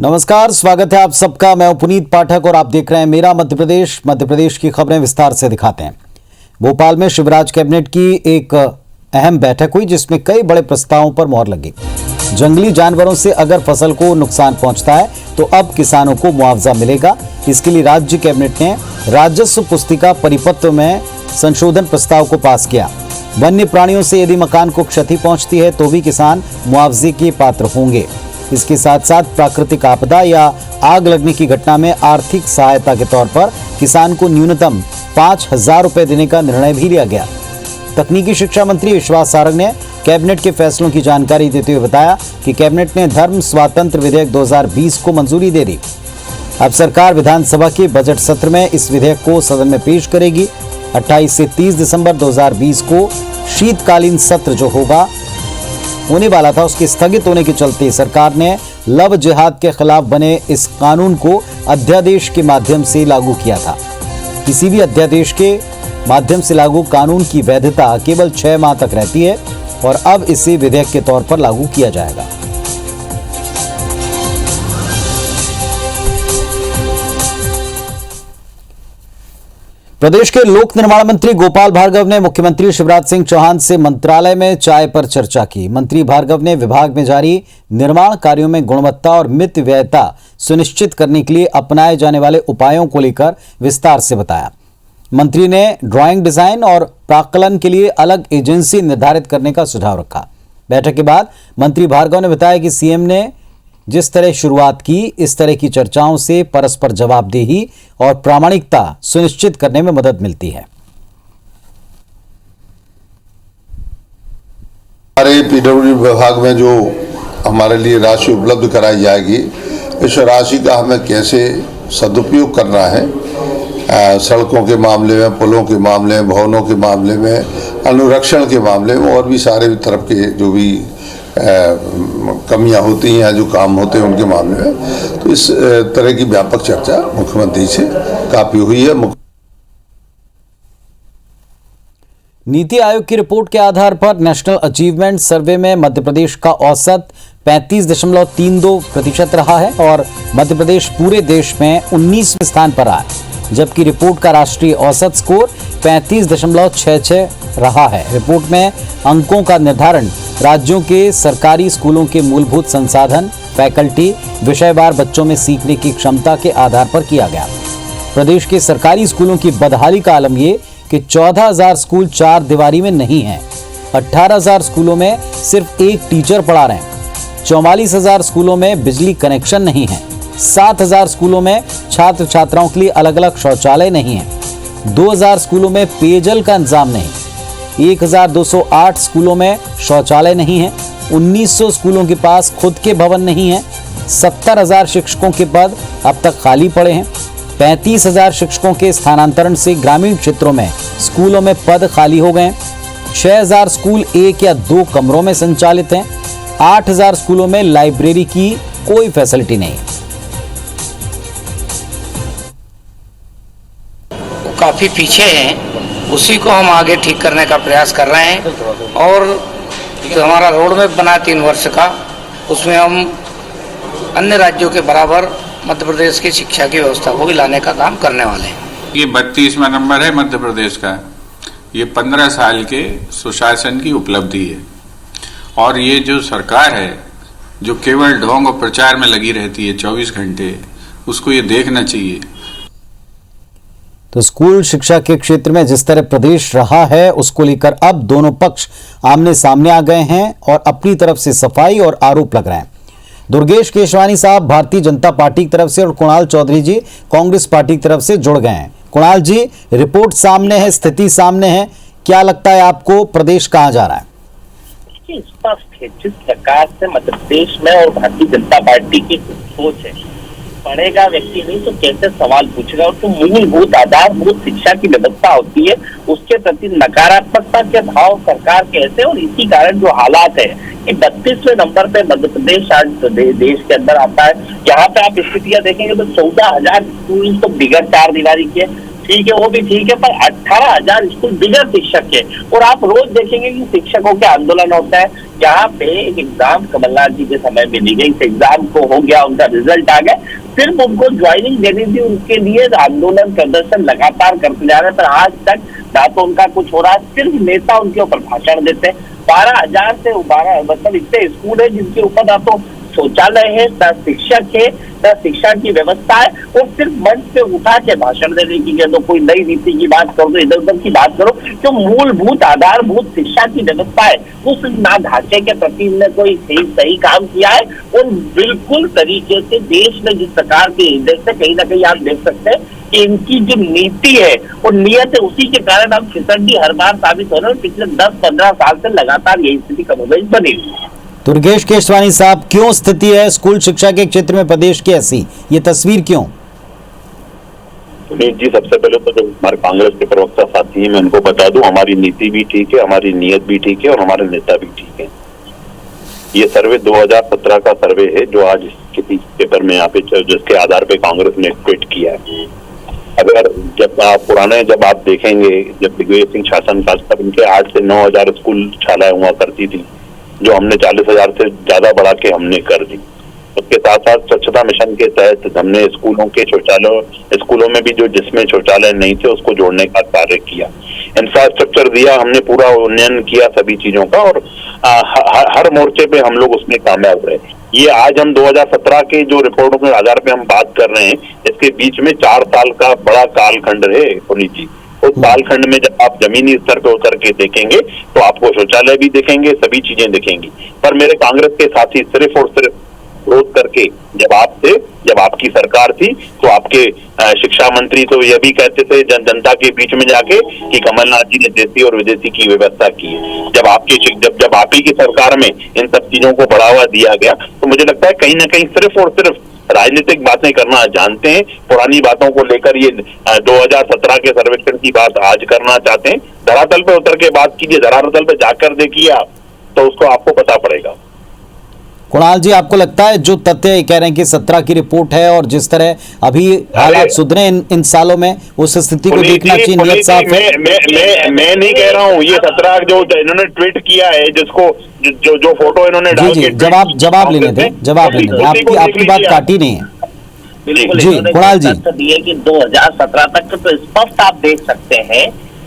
नमस्कार, स्वागत है आप सबका। मैं हूं पुनीत पाठक और आप देख रहे हैं मेरा मध्य प्रदेश। मध्य प्रदेश की खबरें विस्तार से दिखाते हैं। भोपाल में शिवराज कैबिनेट की एक अहम बैठक हुई जिसमें कई बड़े प्रस्तावों पर मोहर लगी। जंगली जानवरों से अगर फसल को नुकसान पहुंचता है तो अब किसानों को मुआवजा मिलेगा। इसके लिए राज्य कैबिनेट ने राजस्व पुस्तिका परिपत्र में संशोधन प्रस्ताव को पास किया। वन्य प्राणियों से यदि मकान को क्षति पहुंचती है तो भी किसान मुआवजे के पात्र होंगे। इसके साथ साथ प्राकृतिक आपदा या आग लगने की घटना में आर्थिक सहायता के तौर पर किसान को न्यूनतम 5,000 रुपए देने का निर्णय भी लिया गया। तकनीकी शिक्षा मंत्री विश्वास सारंग ने कैबिनेट के फैसलों की जानकारी देते हुए बताया कि कैबिनेट ने धर्म स्वातंत्र विधेयक 2020 को मंजूरी दे दी। अब सरकार विधानसभा के बजट सत्र में इस विधेयक को सदन में पेश करेगी। 28 से 30 दिसंबर 2020 को शीतकालीन सत्र जो होने वाला था उसके स्थगित होने के चलते सरकार ने लव जिहाद के खिलाफ बने इस कानून को अध्यादेश के माध्यम से लागू किया था। किसी भी अध्यादेश के माध्यम से लागू कानून की वैधता केवल 6 माह तक रहती है और अब इसे विधेयक के तौर पर लागू किया जाएगा। प्रदेश के लोक निर्माण मंत्री गोपाल भार्गव ने मुख्यमंत्री शिवराज सिंह चौहान से मंत्रालय में चाय पर चर्चा की। मंत्री भार्गव ने विभाग में जारी निर्माण कार्यों में गुणवत्ता और मित व्ययता सुनिश्चित करने के लिए अपनाए जाने वाले उपायों को लेकर विस्तार से बताया। मंत्री ने ड्राइंग डिजाइन और प्राक्कलन के लिए अलग एजेंसी निर्धारित करने का सुझाव रखा। बैठक के बाद मंत्री भार्गव ने बताया कि सीएम ने जिस तरह शुरुआत की इस तरह की चर्चाओं से परस्पर जवाबदेही और प्रामाणिकता सुनिश्चित करने में मदद मिलती है। हमारे पीडब्ल्यूडी विभाग में जो हमारे लिए राशि उपलब्ध कराई जाएगी, इस राशि का हमें कैसे सदुपयोग करना है, सड़कों के मामले में, पुलों के मामले में, भवनों के मामले में, अनुरक्षण के मामले में और भी सारे तरफ के जो भी कमियां होती हैं, जो काम होते हैं उनके मामले में, तो इस तरह की व्यापक चर्चा मुख्यमंत्री से काफी हुई है। नीति आयोग की रिपोर्ट के आधार पर नेशनल अचीवमेंट सर्वे में मध्य प्रदेश का औसत 35.32% रहा है और मध्य प्रदेश पूरे देश में 19वें स्थान पर आया, जबकि रिपोर्ट का राष्ट्रीय औसत स्कोर 35.66 रहा है। रिपोर्ट में अंकों का निर्धारण राज्यों के सरकारी स्कूलों के मूलभूत संसाधन, फैकल्टी, विषयवार बच्चों में सीखने की क्षमता के आधार पर किया गया। प्रदेश के सरकारी स्कूलों की बदहाली का आलम ये कि 14,000 स्कूल 4 दीवारी में नहीं हैं, 18,000 स्कूलों में सिर्फ एक टीचर पढ़ा रहे हैं, 44,000 स्कूलों में बिजली कनेक्शन नहीं है, 7,000 स्कूलों में छात्र छात्राओं के लिए अलग अलग शौचालय नहीं है, 2,000 स्कूलों में पेयजल का इंतजाम नहीं, 1,208 स्कूलों में शौचालय नहीं है, 1,900 स्कूलों के पास खुद के भवन नहीं है, 70,000 शिक्षकों के पद अब तक खाली पड़े हैं, 35,000 शिक्षकों के स्थानांतरण से ग्रामीण क्षेत्रों में स्कूलों में पद खाली हो गए, 6,000 स्कूल 1 या 2 कमरों में संचालित हैं, 8,000 स्कूलों में लाइब्रेरी की कोई फैसिलिटी नहीं है। काफी पीछे हैं, उसी को हम आगे ठीक करने का प्रयास कर रहे हैं और जो हमारा रोड मैप बना 3 वर्ष का, उसमें हम अन्य राज्यों के बराबर मध्य प्रदेश की शिक्षा की व्यवस्था को भी लाने का काम करने वाले हैं। ये 32वां नंबर है मध्य प्रदेश का। ये 15 साल के सुशासन की उपलब्धि है और ये जो सरकार है जो केवल ढोंग और प्रचार में लगी रहती है 24 घंटे, उसको ये देखना चाहिए। तो स्कूल शिक्षा के क्षेत्र में जिस तरह प्रदेश रहा है उसको लेकर अब दोनों पक्ष आमने सामने आ गए हैं और अपनी तरफ से सफाई और आरोप लग रहे हैं। दुर्गेश केशवानी साहब भारतीय जनता पार्टी की तरफ से और कुणाल चौधरी जी कांग्रेस पार्टी की तरफ से जुड़ गए हैं। कुणाल जी, रिपोर्ट सामने है, स्थिति सामने है, क्या लगता है आपको प्रदेश कहां जा रहा है? स्पष्ट है जिस प्रकार से मध्य प्रदेश में और भारतीय जनता पार्टी की सोच है, पढ़ेगा व्यक्ति नहीं तो कैसे सवाल पूछेगा। और तो मूलभूत आधारभूत शिक्षा की व्यवस्था होती है उसके प्रति नकारात्मकता के भाव सरकार के ऐसे, और इसी कारण जो हालात है कि 32वें नंबर पे मध्य प्रदेश आज देश के अंदर आता है। यहाँ पे आप स्थितियां देखेंगे तो 14,000 स्कूल तो बिगड़ 4 दीवारी के, ठीक है, वो भी ठीक है, पर 18,000 स्कूल बिना शिक्षक के, और आप रोज देखेंगे कि शिक्षकों के आंदोलन होता है। यहाँ पे एक एग्जाम कमलनाथ जी के समय में दी गई, इस एग्जाम को हो गया, उनका रिजल्ट आ गया, सिर्फ उनको ज्वाइनिंग देनी थी, उनके लिए आंदोलन प्रदर्शन लगातार करते जा रहे हैं, पर आज तक ना तो उनका कुछ हो रहा है, सिर्फ नेता उनके ऊपर भाषण देते हैं। 12,000 से 12 मतलब इतने स्कूल है जिनके ऊपर ना तो शौचालय है, न शिक्षक है, न शिक्षा की व्यवस्था है, और सिर्फ मंच पे उठा के भाषण देने की कह दो, कोई नई नीति की बात करो, इधर उधर की बात करो, जो मूलभूत आधारभूत शिक्षा की व्यवस्था है उस ना ढांचे के प्रति इनने कोई सही काम किया है। और बिल्कुल तरीके से देश में जिस प्रकार के निर्देश है, कहीं ना कहीं आप देख सकते हैं कि इनकी जो नीति है और नियत है, उसी के कारण हम फिसड्डी हर बार साबित हो रहे हैं। पिछले 10-15 साल से लगातार यही स्थिति कमोबेश बनी हुई है। दुर्गेश केशवानी साहब, क्यों स्थिति है स्कूल शिक्षा के क्षेत्र में प्रदेश की ऐसी, ये तस्वीर क्यों? सुनील जी, सबसे पहले तो जो हमारे कांग्रेस के प्रवक्ता साथी हैं, मैं उनको बता दूं, हमारी नीति भी ठीक है, हमारी नीयत भी ठीक है और हमारे नेता भी ठीक है। ये सर्वे 2017 का सर्वे है जो आज किसी पेपर में यहाँ पे जिसके आधार पे कांग्रेस ने ट्वीट किया है। अगर जब आप देखेंगे, जब दिग्विजय सिंह शासनकाल तक इनके 8 से 9,000 स्कूल शालाएं हुआ करती थी, जो हमने 40,000 से ज्यादा बढ़ा के हमने कर दी। उसके साथ साथ स्वच्छता मिशन के तहत हमने स्कूलों में भी जो जिसमें शौचालय नहीं थे उसको जोड़ने का कार्य किया, इंफ्रास्ट्रक्चर दिया, हमने पूरा उन्नयन किया सभी चीजों का, और हर मोर्चे पे हम लोग उसमें कामयाब रहे। ये आज हम 2017 के जो रिपोर्टों के आधार पे हम बात कर रहे हैं, इसके बीच में 4 साल का बड़ा कालखंड है पुनीत जी। उस कालखंड में जब आप जमीनी स्तर पे उतर के देखेंगे तो आपको शौचालय भी दिखेंगे, सभी चीजें दिखेंगी। पर मेरे कांग्रेस के साथी सिर्फ और सिर्फ विरोध करके, जब आपकी सरकार थी तो आपके शिक्षा मंत्री तो यह भी कहते थे जनता के बीच में जाके कि कमलनाथ जी ने देसी और विदेशी की व्यवस्था की है। जब आप ही की सरकार में इन सब चीजों को बढ़ावा दिया गया, तो मुझे लगता है कहीं ना कहीं सिर्फ और सिर्फ राजनीतिक बातें करना जानते हैं, पुरानी बातों को लेकर ये 2017 के सर्वेक्षण की बात आज करना चाहते हैं। धरातल पे उतर के बात कीजिए, धरातल पे जाकर देखिए आप, तो उसको आपको पता पड़ेगा। कुणाल जी, आपको लगता है जो तथ्य कह रहे हैं कि 17 की रिपोर्ट है और जिस तरह अभी हालात सुधरे इन सालों में, उस स्थिति को देखना चाहिए, नियत साफ है? मैं नहीं कह रहा हूँ, ये 17 जो इन्होंने ट्वीट किया है, जिसको जो फोटो इन्होंने डाल के जवाब लेने थे, आपकी बात काटी नहीं है। बिल्कुल जी कुणाल जी, दिए कि 2017 तक तो स्पष्ट आप देख सकते हैं,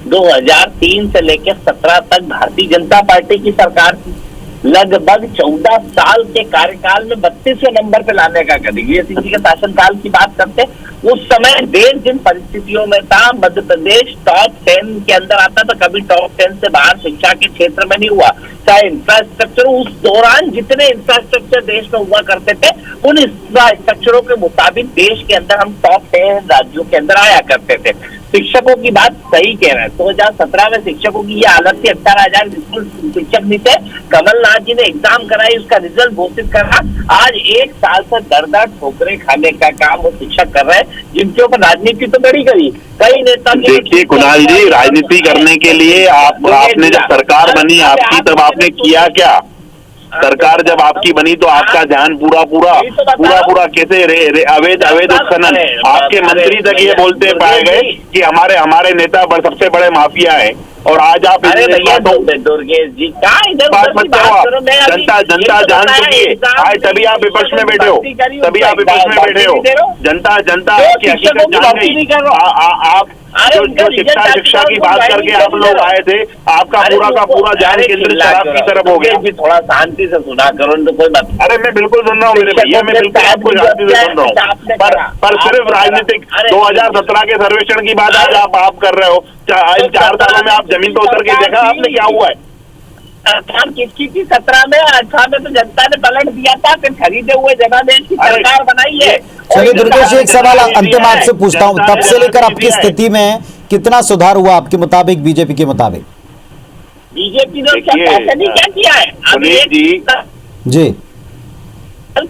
2003 से लेकर 17 तक भारतीय जनता पार्टी की सरकार थी। लगभग 14 साल के कार्यकाल में 32वें नंबर पे लाने का दिग्विजय सिंह जी के शासनकाल की बात करते हैं। उस समय देश जिन परिस्थितियों में था, मध्य प्रदेश टॉप 10 के अंदर आता था, कभी टॉप 10 से बाहर शिक्षा के क्षेत्र में नहीं हुआ। चाहे इंफ्रास्ट्रक्चर, उस दौरान जितने इंफ्रास्ट्रक्चर देश में हुआ करते थे, उन इंफ्रास्ट्रक्चरों के मुताबिक देश के अंदर हम टॉप 10 राज्यों के अंदर आया करते थे। शिक्षकों की बात सही कह रहे हैं, 2017 में शिक्षकों की ये हालत थी, 18,000 स्कूल शिक्षक नहीं थे। कमलनाथ जी ने एग्जाम कराई, उसका रिजल्ट घोषित करा, आज 1 साल से दर ठोकरे खाने का काम वो शिक्षक कर रहे हैं, जिनके ऊपर राजनीति तो बड़ी करी कई नेता। देखिए कुणाल जी, राजनीति करने के लिए आपने जब सरकार बनी आपकी, तब आपने किया क्या? सरकार जब आपकी बनी तो आपका ध्यान पूरा कैसे अवैध उत्खनन, आपके मंत्री तक ये बोलते पाए गए कि हमारे नेता सबसे बड़े माफिया हैं, और आज आप दुर्गेश जी का जनता जान चुकी है। आज तभी आप विपक्ष में बैठे हो, जनता की हकीकत जान गई। आप जो शिक्षा की बात करके आप लोग आए थे, आपका पूरा ध्यान केंद्रित शराब की तरफ हो गया। थोड़ा शांति से सुना करो तो कोई बात। अरे मैं बिल्कुल सुन रहा हूँ मेरे भैया, मैं बिल्कुल आपको शांति से सुन रहा हूँ, पर सिर्फ राजनीतिक 2017 के सर्वेक्षण की बात आज आप कर रहे हो। 4 सालों में आप जमीन पर उतर के देखा आपने क्या हुआ है? किसकी थी 17 में? 18 में तो जनता ने पलट दिया था, फिर खरीदे हुए जनादेश की सरकार बनाई है। चलिए दुर्गेश, एक सवाल अंतिम आपसे पूछता हूँ, तब से लेकर आपकी स्थिति में कितना सुधार हुआ आपके मुताबिक, बीजेपी के मुताबिक? बीजेपी ने क्या किया है जी?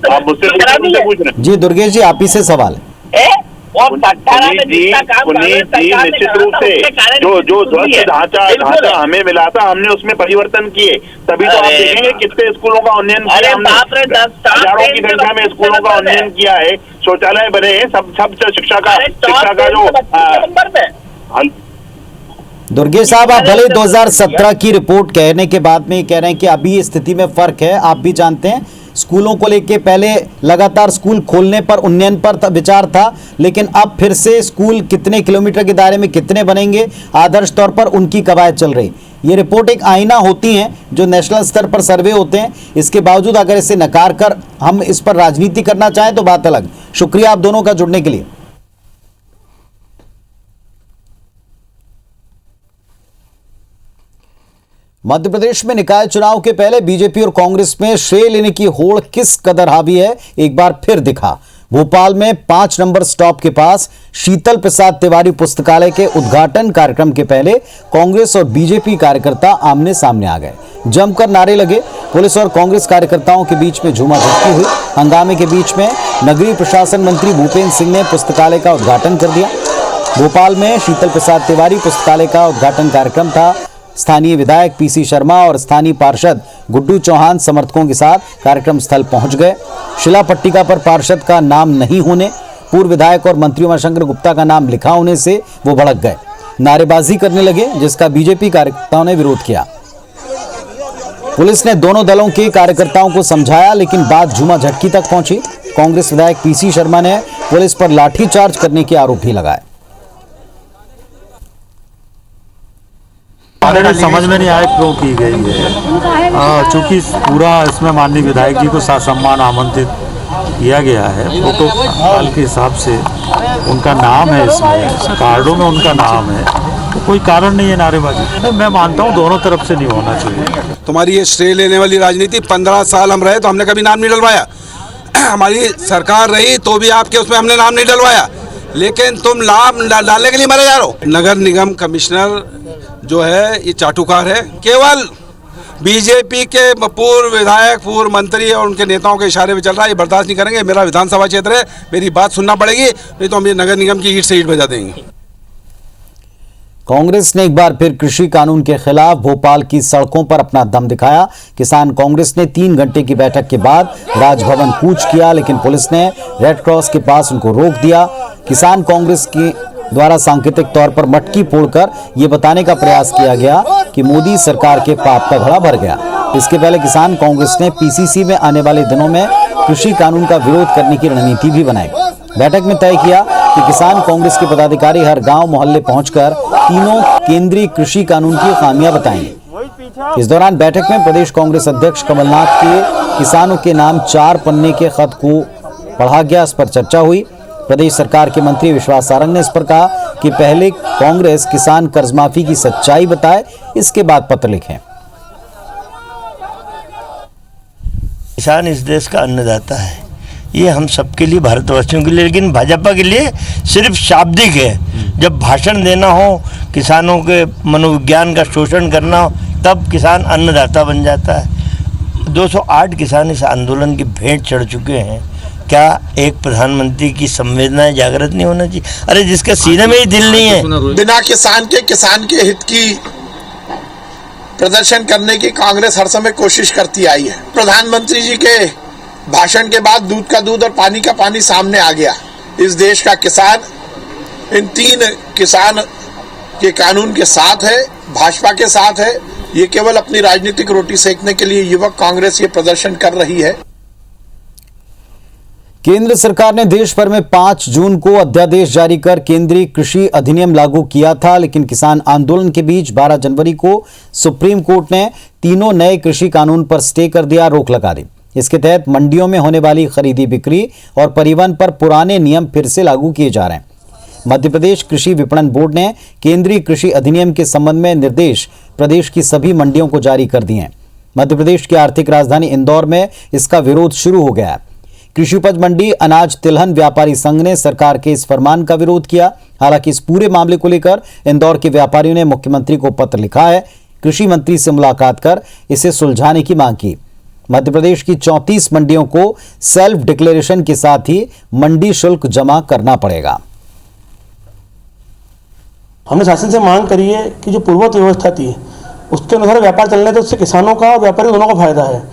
आप मुझसे पूछ रहे हैं जी दुर्गेश जी, आप ही से सवाल है। पुनीत जी निश्चित रूप से जो ध्वस्त ढांचा हमें मिला था, हमने उसमें परिवर्तन किए, तभी तो आप देखेंगे कितने स्कूलों का उन्नयन किया हमने, हजारों की संख्या में स्कूलों का उन्नयन किया है, शौचालय बने हैं, सब शिक्षा का जो दुर्गे साहब, आप भले 2017 की रिपोर्ट कहने के बाद में कह रहे हैं कि अभी स्थिति में फर्क है। आप भी जानते हैं स्कूलों को लेके पहले लगातार स्कूल खोलने पर उन्नयन पर विचार था, लेकिन अब फिर से स्कूल कितने किलोमीटर के दायरे में कितने बनेंगे, आदर्श तौर पर उनकी कवायद चल रही। ये रिपोर्ट एक आईना होती है जो नेशनल स्तर पर सर्वे होते हैं। इसके बावजूद अगर इसे नकार कर हम इस पर राजनीति करना चाहें तो बात अलग। शुक्रिया आप दोनों का जुड़ने के लिए। मध्य प्रदेश में निकाय चुनाव के पहले बीजेपी और कांग्रेस में श्रेय लेने की होड़ किस कदर हावी है, एक बार फिर दिखा। भोपाल में 5 नंबर स्टॉप के पास शीतल प्रसाद तिवारी पुस्तकालय के उद्घाटन कार्यक्रम के पहले कांग्रेस और बीजेपी कार्यकर्ता आमने सामने आ गए। जमकर नारे लगे। पुलिस और कांग्रेस कार्यकर्ताओं के बीच में झूमाझटकी हुई। हंगामे के बीच में नगरीय प्रशासन मंत्री भूपेंद्र सिंह ने पुस्तकालय का उद्घाटन कर दिया। भोपाल में शीतल प्रसाद तिवारी पुस्तकालय का उद्घाटन कार्यक्रम था। स्थानीय विधायक पीसी शर्मा और स्थानीय पार्षद गुड्डू चौहान समर्थकों के साथ कार्यक्रम स्थल पहुंच गए। शिला पट्टिका पर पार्षद का नाम नहीं होने, पूर्व विधायक और मंत्री उमाशंकर गुप्ता का नाम लिखा होने से वो भड़क गए, नारेबाजी करने लगे, जिसका बीजेपी कार्यकर्ताओं ने विरोध किया। पुलिस ने दोनों दलों के कार्यकर्ताओं को समझाया, लेकिन बात झूमाझटकी तक पहुंची। कांग्रेस विधायक पीसी शर्मा ने पुलिस पर लाठीचार्ज करने के आरोप भी लगाए। समझ में नहीं आया क्यों की गई है, चूंकि पूरा इसमें माननीय विधायक जी को सम्मान आमंत्रित किया गया है। प्रोटोकॉल के हिसाब से उनका नाम है, इसमें कार्डों में उनका नाम है, तो कोई कारण नहीं है नारेबाजी। मैं मानता हूँ दोनों तरफ से नहीं होना चाहिए। तुम्हारी ये श्रेय लेने वाली राजनीति, 15 साल हम रहे तो हमने कभी नाम नहीं डलवाया। हमारी सरकार रही तो भी आपके उसमें हमने नाम नहीं डलवाया, लेकिन तुम नाम डालने के लिए मरे जा रहे हो। नगर निगम कमिश्नर जो है ये चाटुकार है, केवल बीजेपी के पूर्व विधायक, पूर्व मंत्री और उनके नेताओं के इशारे पे चल रहा है। ये बर्दाश्त नहीं करेंगे। मेरा विधानसभा क्षेत्र है, मेरी बात सुनना पड़ेगी, नहीं तो हम ये नगर निगम की ईंट से ईंट बजा देंगे। कांग्रेस ने एक बार फिर कृषि कानून के खिलाफ भोपाल की सड़कों पर अपना दम दिखाया। किसान कांग्रेस ने 3 घंटे की बैठक के बाद राजभवन कूच किया, लेकिन पुलिस ने रेड क्रॉस के पास उनको रोक दिया। किसान कांग्रेस के द्वारा सांकेतिक तौर पर मटकी फोड़कर यह बताने का प्रयास किया गया कि मोदी सरकार के पाप का घड़ा भर गया। इसके पहले किसान कांग्रेस ने पीसीसी में आने वाले दिनों में कृषि कानून का विरोध करने की रणनीति भी बनाई। बैठक में तय किया कि किसान कांग्रेस के पदाधिकारी हर गांव मोहल्ले पहुंचकर तीनों केंद्रीय कृषि कानून की खामियां बताएंगे। इस दौरान बैठक में प्रदेश कांग्रेस अध्यक्ष कमलनाथ के किसानों के नाम 4 पन्ने के खत को पढ़ा गया। इस पर चर्चा हुई। प्रदेश सरकार के मंत्री विश्वास सारंग ने इस पर कहा कि पहले कांग्रेस किसान कर्ज माफी की सच्चाई बताए, इसके बाद पत्र लिखें। किसान इस देश का अन्नदाता है, ये हम सबके लिए, भारतवासियों के लिए, लेकिन भाजपा के लिए सिर्फ शाब्दिक है। जब भाषण देना हो, किसानों के मनोविज्ञान का शोषण करना हो, तब किसान अन्नदाता बन जाता है। 208 किसान इस आंदोलन की भेंट चढ़ चुके हैं। क्या एक प्रधानमंत्री की संवेदनाएं जागृत नहीं होना चाहिए? अरे जिसके सीने में ही दिल नहीं है। बिना किसान के हित की प्रदर्शन करने की कांग्रेस हर समय कोशिश करती आई है। प्रधानमंत्री जी के भाषण के बाद दूध का दूध और पानी का पानी सामने आ गया। इस देश का किसान इन 3 किसान के कानून के साथ है, भाजपा के साथ है। ये केवल अपनी राजनीतिक रोटी सेकने के लिए युवक कांग्रेस ये प्रदर्शन कर रही है। केंद्र सरकार ने देश भर में 5 जून को अध्यादेश जारी कर केंद्रीय कृषि अधिनियम लागू किया था, लेकिन किसान आंदोलन के बीच 12 जनवरी को सुप्रीम कोर्ट ने तीनों नए कृषि कानून पर स्टे कर दिया, रोक लगा दी। इसके तहत मंडियों में होने वाली खरीदी बिक्री और परिवहन पर पुराने नियम फिर से लागू किए जा रहे हैं। मध्य प्रदेश कृषि विपणन बोर्ड ने केंद्रीय कृषि अधिनियम के संबंध में निर्देश प्रदेश की सभी मंडियों को जारी कर दिए हैं। मध्य प्रदेश की आर्थिक राजधानी इंदौर में इसका विरोध शुरू हो गया है। कृषि उपज मंडी अनाज तिलहन व्यापारी संघ ने सरकार के इस फरमान का विरोध किया। हालांकि इस पूरे मामले को लेकर इंदौर के व्यापारियों ने मुख्यमंत्री को पत्र लिखा है, कृषि मंत्री से मुलाकात कर इसे सुलझाने की मांग की। मध्य प्रदेश की 34 मंडियों को सेल्फ डिक्लेरेशन के साथ ही मंडी शुल्क जमा करना पड़ेगा। हमने शासन से मांग करी है कि जो पूर्ववत व्यवस्था थी उसके अनुसार व्यापार चलने तो उससे किसानों का और व्यापारी दोनों का फायदा है।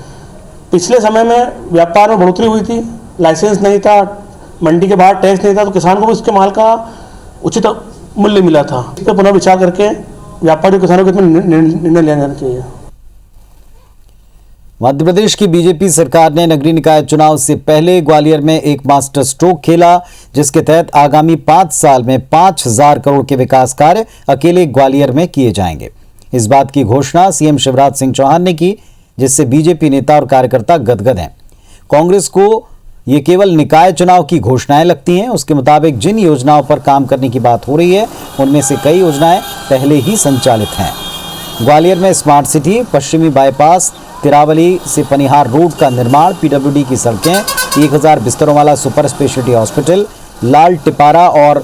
पिछले समय में व्यापार में बढ़ोतरी हुई थी, लाइसेंस नहीं था, मंडी के बाहर टैक्स नहीं था, तो किसान को भी उसके माल का उचित मूल्य मिला था। इस पर पुनः विचार करके व्यापारी किसानों के हित में निर्णय लिया जाना चाहिए। मध्य प्रदेश की बीजेपी सरकार ने नगरीय निकाय चुनाव से पहले ग्वालियर में एक मास्टर स्ट्रोक खेला, जिसके तहत आगामी 5 साल में 5,000 करोड़ के विकास कार्य अकेले ग्वालियर में किए जाएंगे। इस बात की घोषणा सीएम शिवराज सिंह चौहान ने की, जिससे बीजेपी नेता और कार्यकर्ता गदगद हैं। कांग्रेस को ये केवल निकाय चुनाव की घोषणाएं लगती हैं। उसके मुताबिक जिन योजनाओं पर काम करने की बात हो रही है, उनमें से कई योजनाएं पहले ही संचालित हैं। ग्वालियर में स्मार्ट सिटी, पश्चिमी बाईपास, तिरावली से पनिहार रोड का निर्माण, पीडब्ल्यूडी की सड़कें, 1000 बिस्तरों वाला सुपर स्पेशलिटी हॉस्पिटल, लाल टिपारा और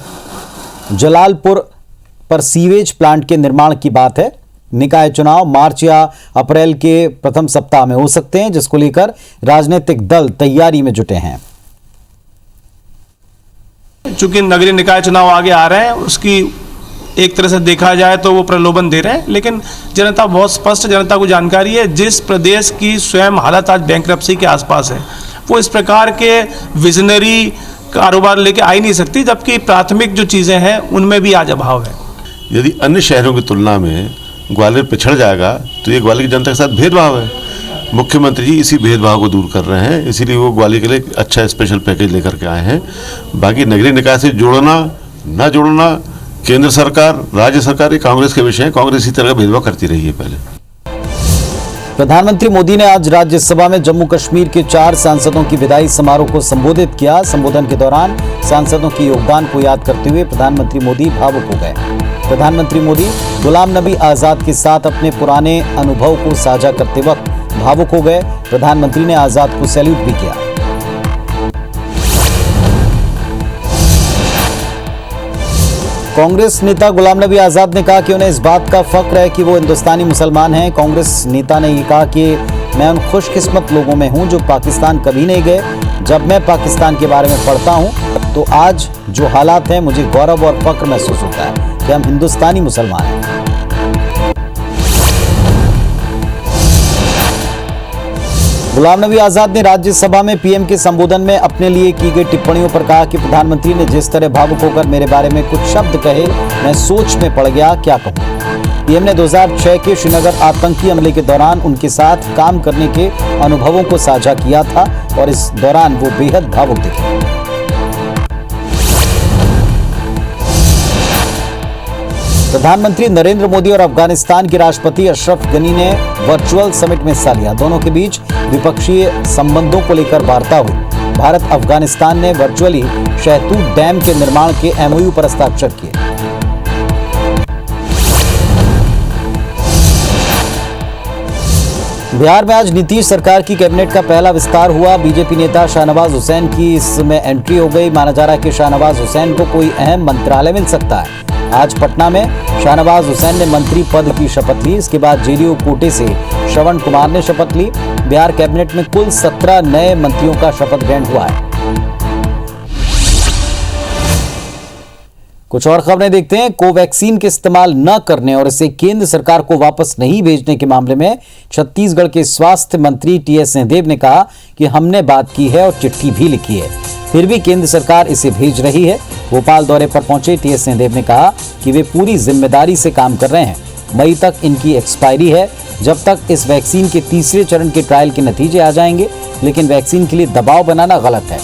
जलालपुर पर सीवेज प्लांट के निर्माण की बात है। निकाय चुनाव मार्च या अप्रैल के प्रथम सप्ताह में हो सकते हैं, जिसको लेकर राजनीतिक दल तैयारी में जुटे हैं। चूंकि नगरीय निकाय चुनाव आगे आ रहे हैं, उसकी एक तरह से देखा जाए तो वो प्रलोभन दे रहे हैं, लेकिन जनता बहुत स्पष्ट, जनता को जानकारी है। जिस प्रदेश की स्वयं हालत आज बैंकरप्सी के आसपास है, वो इस प्रकार के विजनरी कारोबार लेके आ ही नहीं सकती, जबकि प्राथमिक जो चीज़ें हैं उनमें भी आज अभाव है। यदि अन्य शहरों की तुलना में ग्वालियर पिछड़ जाएगा तो ये ग्वालियर की जनता के साथ भेदभाव है। मुख्यमंत्री जी इसी भेदभाव को दूर कर रहे हैं, इसीलिए वो ग्वालियर के लिए अच्छा स्पेशल पैकेज लेकर के आए हैं। बाकी नगरीय निकाय से जोड़ना न जोड़ना केंद्र सरकार, राज्य सरकार, ये कांग्रेस के विषय है। कांग्रेस इसी तरह का भेदभाव करती रही है। पहले प्रधानमंत्री मोदी ने आज राज्यसभा में जम्मू कश्मीर के 4 सांसदों की विदाई समारोह को संबोधित किया। संबोधन के दौरान सांसदों के योगदान को याद करते हुए प्रधानमंत्री मोदी भावुक हो गए। प्रधानमंत्री मोदी गुलाम नबी आजाद के साथ अपने पुराने अनुभव को साझा करते वक्त भावुक हो गए। प्रधानमंत्री ने आजाद को सैल्यूट भी किया। कांग्रेस नेता गुलाम नबी आजाद ने कहा कि उन्हें इस बात का फख्र है कि वो हिंदुस्तानी मुसलमान हैं। कांग्रेस नेता ने ये कहा कि मैं उन खुशकिस्मत लोगों में हूं जो पाकिस्तान कभी नहीं गए। जब मैं पाकिस्तान के बारे में पढ़ता हूं तो आज जो हालात हैं, मुझे गौरव और फख्र महसूस होता है कि हम हिंदुस्तानी मुसलमान हैं। गुलाम नबी आजाद ने राज्यसभा में पीएम के संबोधन में अपने लिए की गई टिप्पणियों पर कहा कि प्रधानमंत्री ने जिस तरह भावुक होकर मेरे बारे में कुछ शब्द कहे, मैं सोच में पड़ गया, क्या कहूं। पीएम ने 2006 के श्रीनगर आतंकी हमले के दौरान उनके साथ काम करने के अनुभवों को साझा किया था और इस दौरान वो बेहद भावुक दिखे। प्रधानमंत्री नरेंद्र मोदी और अफगानिस्तान के राष्ट्रपति अशरफ गनी ने वर्चुअल समिट में हिस्सा लिया। दोनों के बीच द्विपक्षीय संबंधों को लेकर वार्ता हुई। भारत अफगानिस्तान ने वर्चुअली शहतूत डैम के निर्माण के एमओयू पर हस्ताक्षर किए। बिहार में आज नीतीश सरकार की कैबिनेट का पहला विस्तार हुआ। बीजेपी नेता शाहनवाज हुसैन की इसमें एंट्री हो गई। माना जा रहा है कि शाहनवाज हुसैन को कोई अहम मंत्रालय मिल सकता है। आज पटना में शाहनवाज हुसैन ने मंत्री पद की शपथ ली। इसके बाद जेडीयू कोटे से श्रवण कुमार ने शपथ ली। बिहार कैबिनेट में कुल 17 नए मंत्रियों का शपथ ग्रहण हुआ है। कुछ और खबरें देखते हैं। कोवैक्सीन के इस्तेमाल न करने और इसे केंद्र सरकार को वापस नहीं भेजने के मामले में छत्तीसगढ़ के स्वास्थ्य मंत्री टीएस सिंहदेव ने कहा कि हमने बात की है और चिट्ठी भी लिखी है, फिर भी केंद्र सरकार इसे भेज रही है। भोपाल दौरे पर पहुंचे टीएस सिंहदेव ने कहा कि वे पूरी जिम्मेदारी से काम कर रहे हैं। मई तक इनकी एक्सपायरी है। जब तक इस वैक्सीन के तीसरे चरण के ट्रायल के नतीजे आ जाएंगे, लेकिन वैक्सीन के लिए दबाव बनाना गलत है।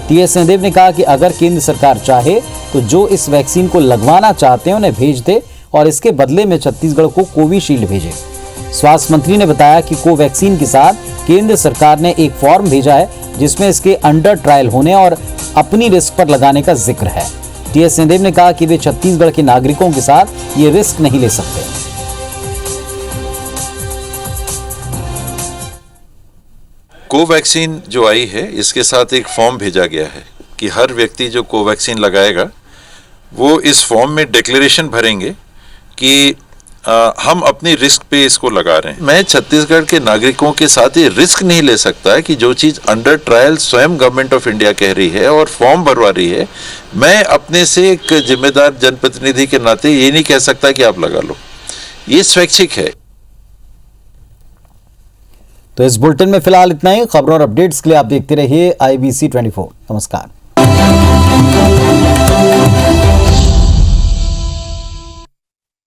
टीएस सिंहदेव ने कहा कि अगर केंद्र सरकार चाहे तो जो इस वैक्सीन को लगवाना चाहते हैं उन्हें भेज दे और इसके बदले में छत्तीसगढ़ को कोविशील्ड भेजे। स्वास्थ्य मंत्री ने बताया कि कोवैक्सीन के साथ केंद्र सरकार ने एक फॉर्म भेजा है जिसमें इसके अंडर ट्रायल होने और अपनी रिस्क पर लगाने का जिक्र है। टीएस सिंहदेव ने कहा कि वे छत्तीसगढ़ के नागरिकों के साथ ये रिस्क नहीं ले सकते। कोवैक्सीन जो आई है, इसके साथ एक फॉर्म भेजा गया है कि हर व्यक्ति जो कोवैक्सीन लगाएगा वो इस फॉर्म में डिक्लेरेशन भरेंगे कि हम अपनी रिस्क पे इसको लगा रहे हैं। मैं छत्तीसगढ़ के नागरिकों के साथ ये रिस्क नहीं ले सकता है कि जो चीज़ अंडर ट्रायल स्वयं गवर्नमेंट ऑफ इंडिया कह रही है और फॉर्म भरवा रही है, मैं अपने से एक जिम्मेदार जनप्रतिनिधि के नाते ये नहीं कह सकता कि आप लगा लो। ये स्वैच्छिक है। तो इस बुलेटिन में फिलहाल इतना ही। खबरों और अपडेट्स के लिए आप देखते रहिए IBC 24। नमस्कार।